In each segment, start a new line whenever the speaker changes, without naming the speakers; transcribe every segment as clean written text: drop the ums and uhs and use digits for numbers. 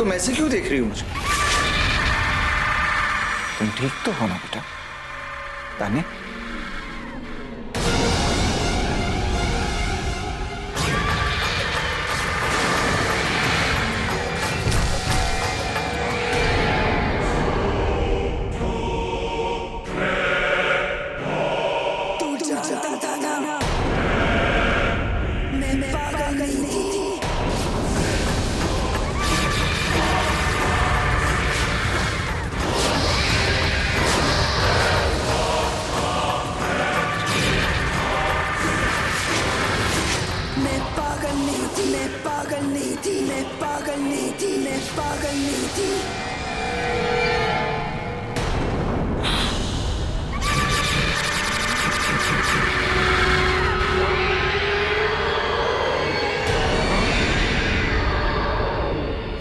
तुम ऐसे क्यों देख रही हो मुझे? तुम ठीक तो हो ना बेटा? तान्या,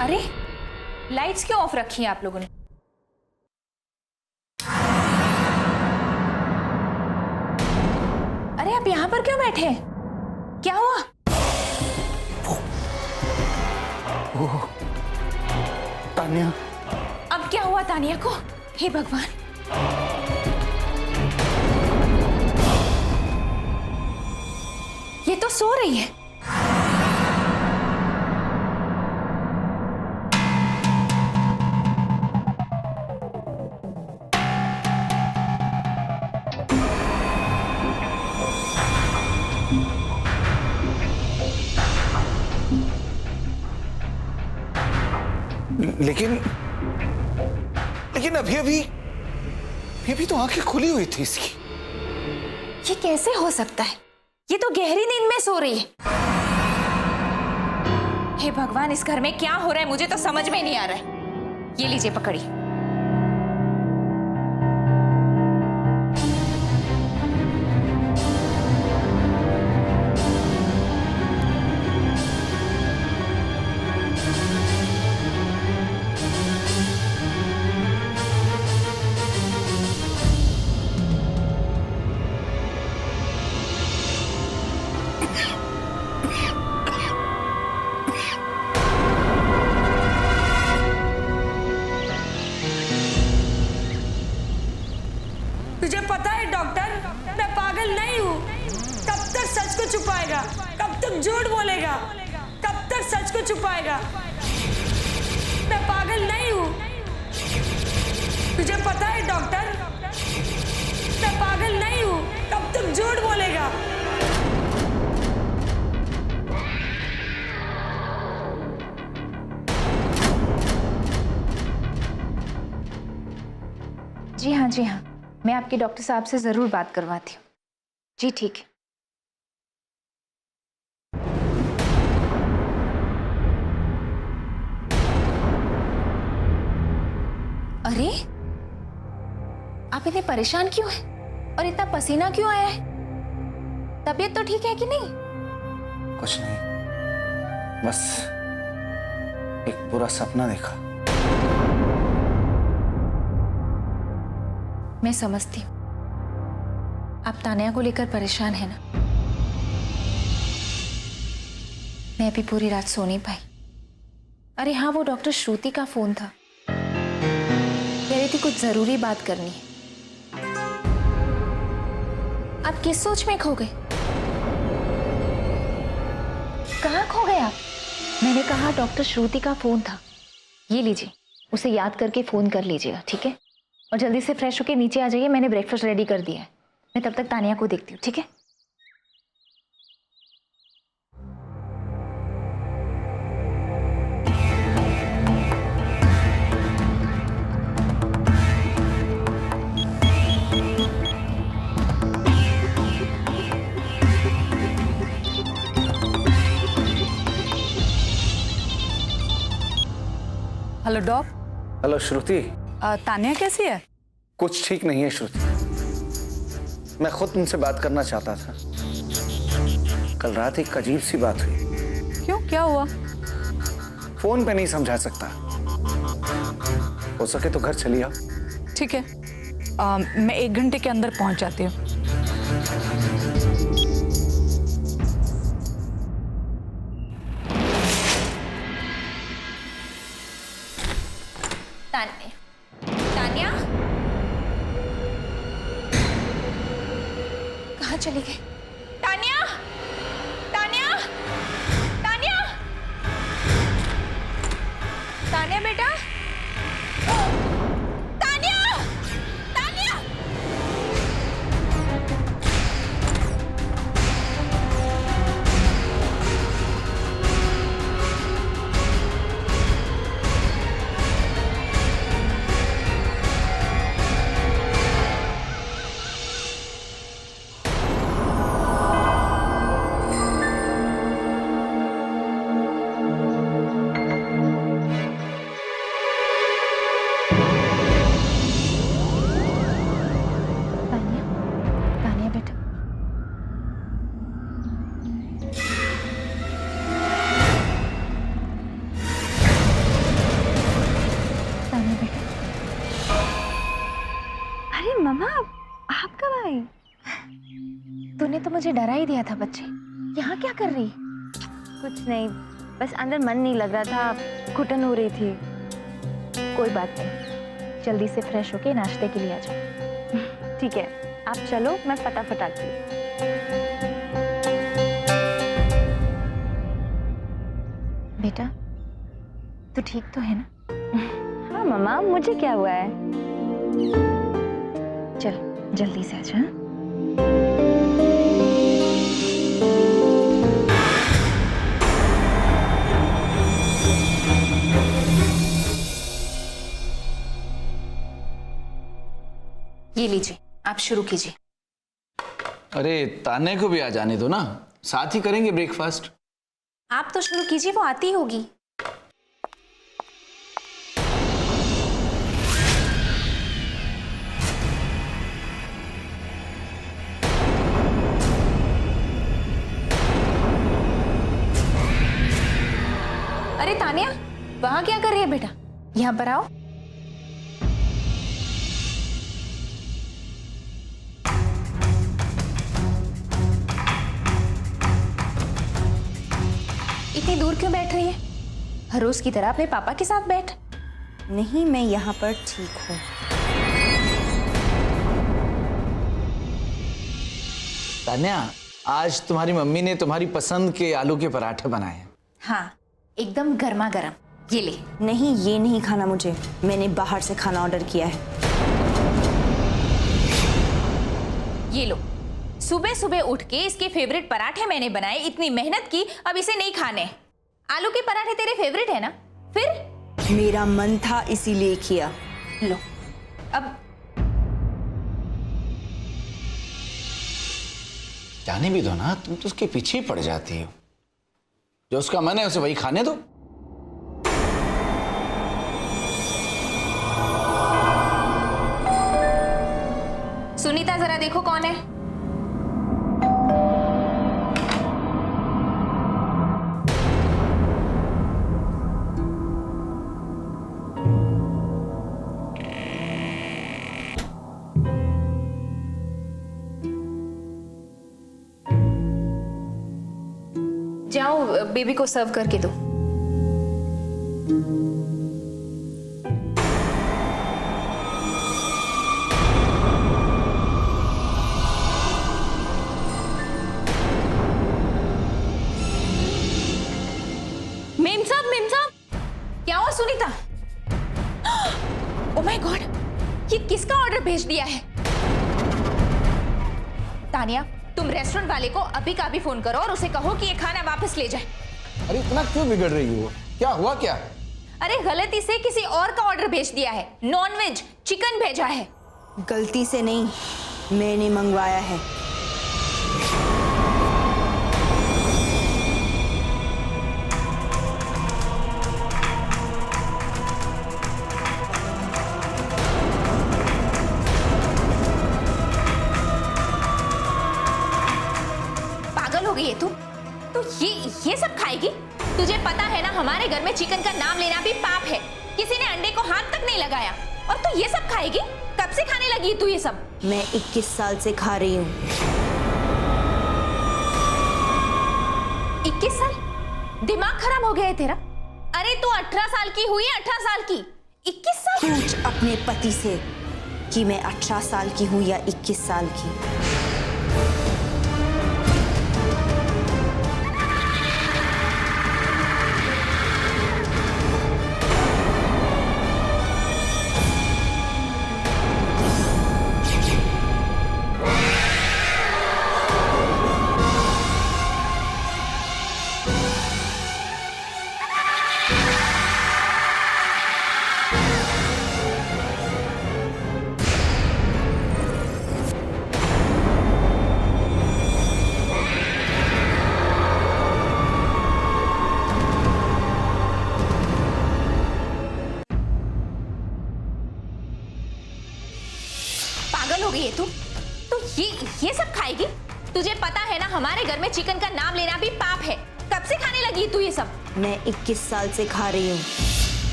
अरे लाइट्स क्यों ऑफ रखी हैं आप लोगों ने? अरे आप यहाँ पर क्यों बैठे हैं? क्या हुआ?
तान्या।
अब क्या हुआ तानिया को? हे भगवान! ये तो सो रही है।
लेकिन अभी तो आंखें खुली हुई थी इसकी।
ये कैसे हो सकता है? ये तो गहरी नींद में सो रही है। हे भगवान, इस घर में क्या हो रहा है मुझे तो समझ में नहीं आ रहा है। ये लीजिए पकड़िए।
तुझे पता है डॉक्टर, मैं पागल नहीं हूँ। कब तक सच को छुपाएगा? कब तक झूठ बोलेगा? कब तक सच को छुपाएगा? मैं पागल नहीं हूँ। तुझे पता है डॉक्टर, मैं पागल नहीं हूँ। कब तक झूठ बोलेगा?
जी हाँ, जी हाँ, मैं आपके डॉक्टर साहब से जरूर बात करवाती हूँ। जी ठीक है। अरे आप इतने परेशान क्यों हैं? और इतना पसीना क्यों आया है? तबीयत तो ठीक है कि नहीं?
कुछ नहीं, बस एक बुरा सपना देखा।
मैं समझती हूँ, आप तान्या को लेकर परेशान है ना। मैं भी पूरी रात सो नहीं पाई। अरे हाँ, वो डॉक्टर श्रुति का फोन था, कह रही थी कुछ जरूरी बात करनी है। आप किस सोच में खो गए? कहाँ खो गए आप? मैंने कहा डॉक्टर श्रुति का फोन था। ये लीजिए, उसे याद करके फोन कर लीजिएगा, ठीक है? और जल्दी से फ्रेश होके नीचे आ जाइए, मैंने ब्रेकफास्ट रेडी कर दिया है। मैं तब तक तानिया को देखती हूँ, ठीक है?
Hello doc.
Hello Shruti.
Tanya कैसी है?
कुछ ठीक नहीं है श्रुति, मैं खुद तुमसे बात करना चाहता था। कल रात एक अजीब सी बात हुई।
क्यों, क्या हुआ?
फोन पे नहीं समझा सकता। हो सके तो घर चली आओ।
ठीक है, मैं 1 घंटे के अंदर पहुंच जाती हूँ।
तानिया कहाँ चली गई? तानिया, तानिया, तानिया, तानिया बेटा, तानिया, तानिया। तानिया, तानिया बेटा, तानिया बेटा। अरे मम्मा, आप कब आई? तूने तो मुझे डरा ही दिया था बच्चे। यहाँ क्या कर रही? कुछ नहीं, बस अंदर मन नहीं लग रहा था, घुटन हो रही थी। कोई बात नहीं, जल्दी से फ्रेश होके नाश्ते के लिए आ जाओ। ठीक है, आप चलो, मैं फटाफट आती हूँ। बेटा, तू ठीक तो है ना? हाँ मम्मा, मुझे क्या हुआ है? चल जल्दी से आ जा। ये लीजिए, आप शुरू कीजिए।
अरे तान्या को भी आ जाने दो ना, साथ ही करेंगे ब्रेकफास्ट।
आप तो शुरू कीजिए, वो आती होगी। अरे तानिया, वहां क्या कर रही है बेटा? यहाँ पर आओ। इतनी दूर क्यों बैठ रही है? हर रोज की तरह अपने पापा के साथ बैठ।
नहीं, मैं यहाँ पर ठीक हूँ।
तान्या, आज तुम्हारी मम्मी ने तुम्हारी पसंद के आलू के पराठे बनाए हैं।
हाँ, एकदम गर्मा गर्म। ये ले।
नहीं, ये नहीं खाना मुझे। मैंने बाहर से खाना ऑर्डर किया है।
ये लो। सुबह सुबह उठ के इसके फेवरेट पराठे मैंने बनाए, इतनी मेहनत की, अब इसे नहीं खाने। आलू के पराठे तेरे फेवरेट है ना? फिर
मेरा मन था इसीलिए किया।
लो, अब
जाने भी दो ना, तुम तो उसके पीछे ही पड़ जाती हो। जो उसका मन है उसे वही खाने दो।
सुनीता, जरा देखो कौन है। जाओ, बेबी को सर्व करके दो। मेम साहब, क्या हुआ सुनीता? ओह माय गॉड, ये किसका ऑर्डर भेज दिया है? तानिया, तुम रेस्टोरेंट वाले को अभी का अभी फोन करो और उसे कहो कि ये खाना वापस ले जाए।
अरे इतना क्यों बिगड़ रही हो? क्या हुआ क्या?
अरे गलती से किसी और का ऑर्डर भेज दिया है, नॉनवेज चिकन भेजा है।
गलती से नहीं, मैंने मंगवाया है।
पागल हो गई है तू? तो ये सब खाएगी? तुझे पता है ना, हमारे घर में चिकन का नाम लेना भी पाप है। किसी ने अंडे को हाथ तक नहीं लगाया, और तू ये सब खाएगी? कब से खाने लगी तू ये सब?
मैं 21 साल से खा रही हूँ।
21 साल? दिमाग खराब हो गया है तेरा? अरे तू 18 साल की हुई है, 18 साल की। 21 साल?
पूछ अपने पति से कि मैं 18 साल की हूँ या 21 साल की।
पागल हो गई है तू ये सब खाएगी? तुझे पता है ना हमारे घर में चिकन का नाम लेना भी पाप है। कब से खाने लगी है तू ये सब?
मैं 21 साल से खा रही हूँ।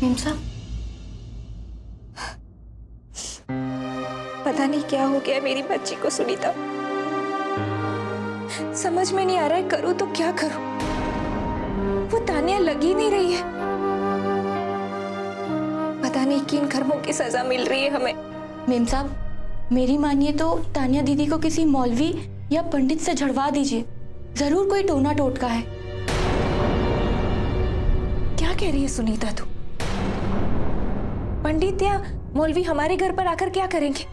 मीम साहब, पता नहीं क्या हो गया मेरी बच्ची को सुनीता। समझ में नहीं आ रहा है करूँ तो क्या करूँ। वो तानिया लगी नहीं रही है। पता नहीं किन कर्मों की सजा मिल रही है हमें।
मेम साहब, मेरी मानिए तो तानिया दीदी को किसी मौलवी या पंडित से झड़वा दीजिए। जरूर कोई टोना टोटका है।
क्या कह रही है सुनीता तू? पंडित या मौलवी हमारे घर पर आकर क्या करेंगे?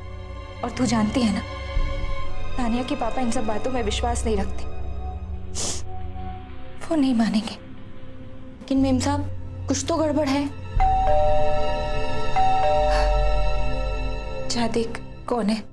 और तू जानती है ना, तानिया के पापा इन सब बातों में विश्वास नहीं रखते। वो नहीं मानेंगे।
लेकिन मेम साहब, कुछ तो गड़बड़ है।
जा देख कौन है।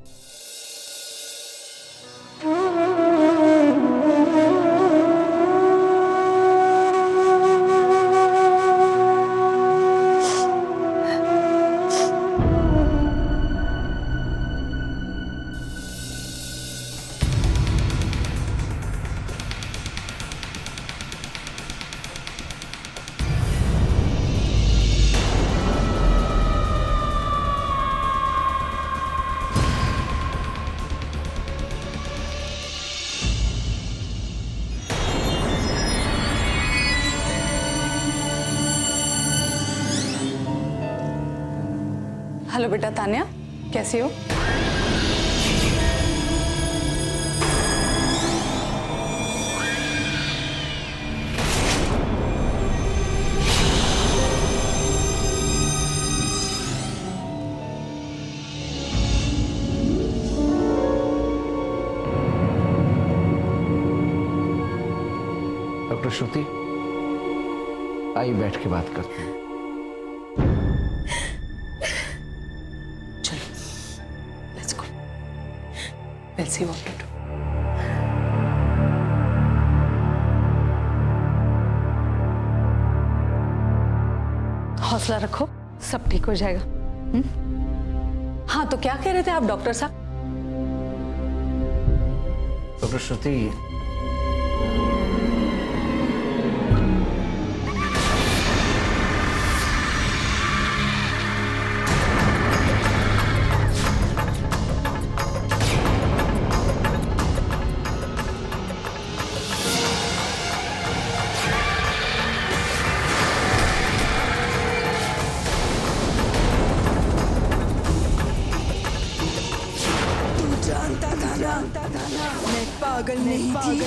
हेलो बेटा तान्या, कैसी हो?
डॉक्टर श्रुति, आइए बैठ के बात करते हैं।
Let's see what to do. हौसला रखो, सब ठीक हो जाएगा। हाँ, तो क्या कह रहे थे आप डॉक्टर साहब?
डॉक्टर श्रुति,
मैं पागल नहीं थी।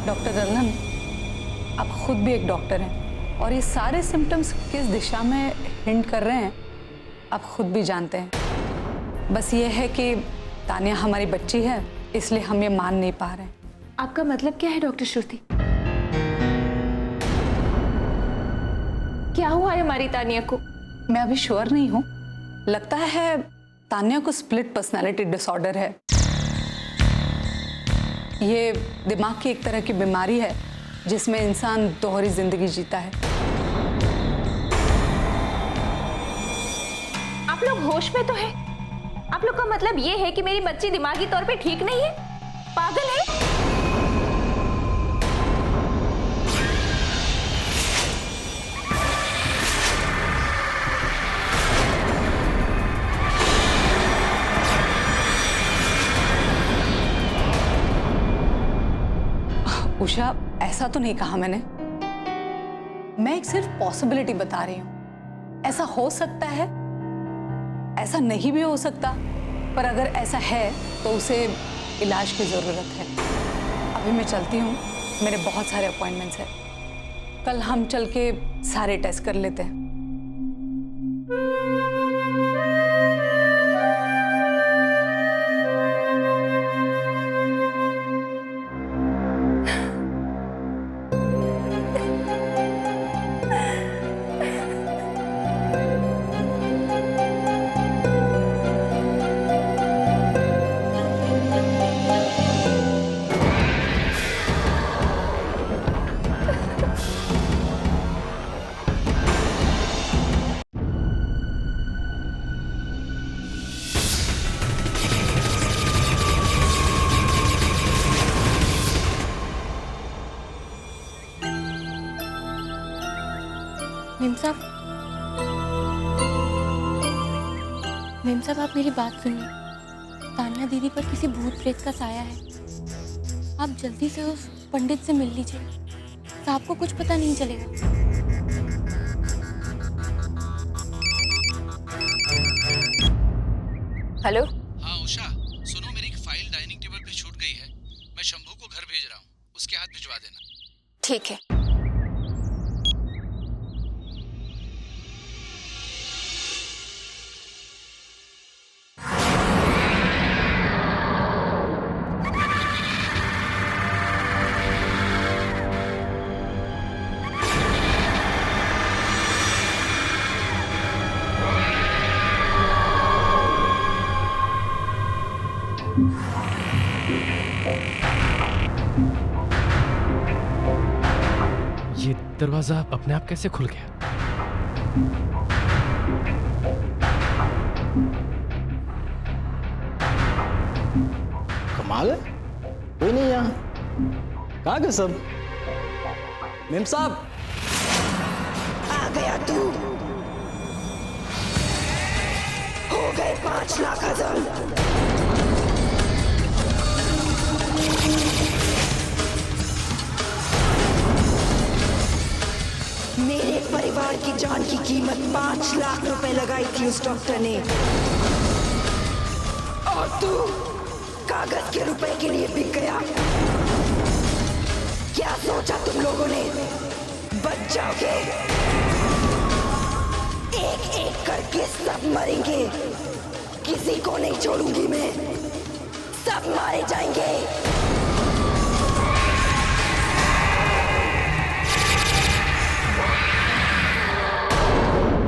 डॉक्टर रंजन, आप खुद भी एक डॉक्टर हैं और ये सारे सिम्टम्स किस दिशा में हिंट कर रहे हैं आप खुद भी जानते हैं। बस ये है कि तानिया हमारी बच्ची है, इसलिए हम ये मान नहीं पा रहे हैं।
आपका मतलब क्या है डॉक्टर श्रुति? क्या हुआ है हमारी तानिया को?
मैं अभी श्योर नहीं हूँ, लगता है तानिया को स्प्लिट पर्सनालिटी डिसऑर्डर है। ये दिमाग की एक तरह की बीमारी है जिसमें इंसान दोहरी जिंदगी जीता है।
आप लोग होश में तो है? आप लोग का मतलब ये है कि मेरी बच्ची दिमागी तौर पे ठीक नहीं है, पागल है?
उषा, ऐसा तो नहीं कहा मैंने। मैं एक सिर्फ पॉसिबिलिटी बता रही हूं। ऐसा हो सकता है, ऐसा नहीं भी हो सकता, पर अगर ऐसा है तो उसे इलाज की जरूरत है। अभी मैं चलती हूँ, मेरे बहुत सारे अपॉइंटमेंट्स हैं। कल हम चल के सारे टेस्ट कर लेते हैं।
मेम साहब, आप मेरी बात सुनिए। तान्या दीदी पर किसी भूत प्रेत का साया है। आप जल्दी से उस पंडित से मिल लीजिए, साहब को कुछ पता नहीं चलेगा।
हेलो।
हाँ उषा, सुनो, मेरी एक फाइल डाइनिंग टेबल पे छूट गई है। मैं शंभू को घर भेज रहा हूँ, उसके हाथ भिजवा देना।
ठीक है।
ये दरवाजा अपने आप कैसे खुल गया?
कमाल है, कोई नहीं यहाँ। कहाँ गए सब? मेम साहब,
आ गया तू। हो गए 5 लाख हजम। मेरे परिवार की जान की कीमत 5 लाख रुपए लगाई थी उस डॉक्टर ने, और तू कागज के रुपए के लिए बिक गया। क्या सोचा तुम लोगों ने बच जाओगे? एक एक करके सब मरेंगे, किसी को नहीं छोड़ूंगी मैं, सब मारे जाएंगे।